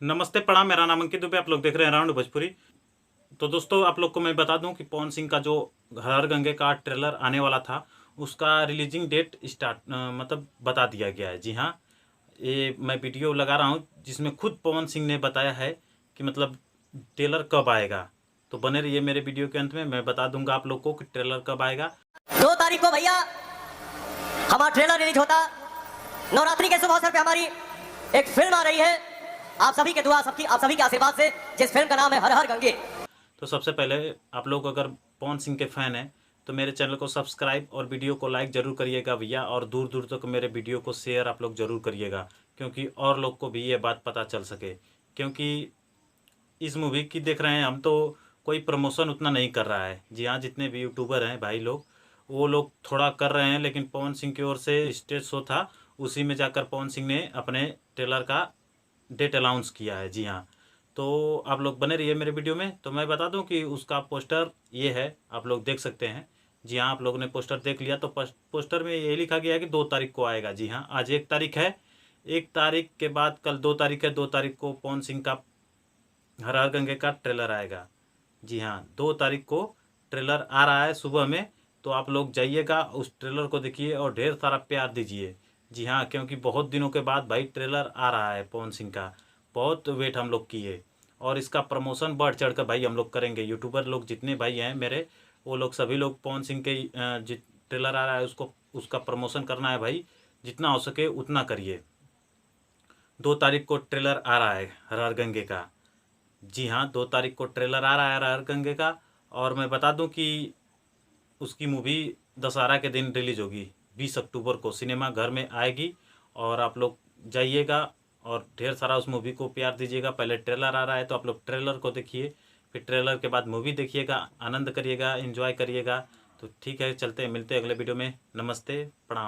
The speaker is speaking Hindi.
नमस्ते प्रणाम, मेरा नाम अंकित दुबे। आप लोग देख रहे हैं राउंड भोजपुरी। तो दोस्तों, आप लोग को मैं बता दूं कि पवन सिंह का जो हर गंगे का ट्रेलर आने वाला था, उसका रिलीजिंग डेट मतलब बता दिया गया है। जी हाँ, ये मैं वीडियो लगा रहा हूँ जिसमें खुद पवन सिंह ने बताया है कि मतलब ट्रेलर कब आएगा। तो बने रहिए मेरे वीडियो के अंत में, मैं बता दूंगा आप लोग को कि ट्रेलर कब आएगा। 2 तारीख को भैया हमारा ट्रेलर रिलीज होता। नवरात्रि के शुभ अवसर पे हमारी एक फिल्म आ रही है। आप सभी के दुआ, आप सभी के आशीर्वाद से, जिस फिल्म का नाम है हर हर गंगे। तो सबसे पहले आप लोग अगर पवन सिंह के फैन हैं तो मेरे चैनल को सब्सक्राइब और वीडियो को लाइक जरूर करिएगा भैया, और दूर दूर तक मेरे वीडियो को शेयर आप लोग जरूर करिएगा, क्योंकि और लोग को भी ये बात पता चल सके। क्योंकि इस मूवी की देख रहे हैं हम, तो कोई प्रमोशन उतना नहीं कर रहा है। जी हाँ, जितने भी यूट्यूबर हैं भाई लोग, वो लोग थोड़ा कर रहे हैं, लेकिन पवन सिंह की ओर से स्टेज शो था, उसी में जाकर पवन सिंह ने अपने ट्रेलर का डेट अनाउंस किया है। जी हाँ, तो आप लोग बने रहिए मेरे वीडियो में। तो मैं बता दूं कि उसका पोस्टर ये है, आप लोग देख सकते हैं। जी हाँ, आप लोगों ने पोस्टर देख लिया। तो पोस्टर में ये लिखा गया है कि 2 तारीख को आएगा। जी हाँ, आज 1 तारीख है, 1 तारीख के बाद कल 2 तारीख है। 2 तारीख को पवन सिंह का हर हर गंगे का ट्रेलर आएगा। जी हाँ, 2 तारीख को ट्रेलर आ रहा है सुबह में। तो आप लोग जाइएगा, उस ट्रेलर को देखिए और ढेर सारा प्यार दीजिए। जी हाँ, क्योंकि बहुत दिनों के बाद भाई ट्रेलर आ रहा है पवन सिंह का। बहुत वेट हम लोग किए, और इसका प्रमोशन बढ़ चढ़ कर भाई हम लोग करेंगे। यूट्यूबर लोग जितने भाई हैं मेरे, वो लोग सभी लोग पवन सिंह के ट्रेलर आ रहा है उसको, उसका प्रमोशन करना है भाई। जितना हो सके उतना करिए। 2 तारीख को ट्रेलर आ रहा है हर हर गंगे का। जी हाँ, 2 तारीख को ट्रेलर आ रहा है हर हर गंगे का। और मैं बता दूं कि उसकी मूवी दशहरा के दिन रिलीज होगी, 20 अक्टूबर को सिनेमा घर में आएगी। और आप लोग जाइएगा और ढेर सारा उस मूवी को प्यार दीजिएगा। पहले ट्रेलर आ रहा है तो आप लोग ट्रेलर को देखिए, फिर ट्रेलर के बाद मूवी देखिएगा, आनंद करिएगा, एंजॉय करिएगा। तो ठीक है, चलते हैं, मिलते हैं अगले वीडियो में। नमस्ते, प्रणाम।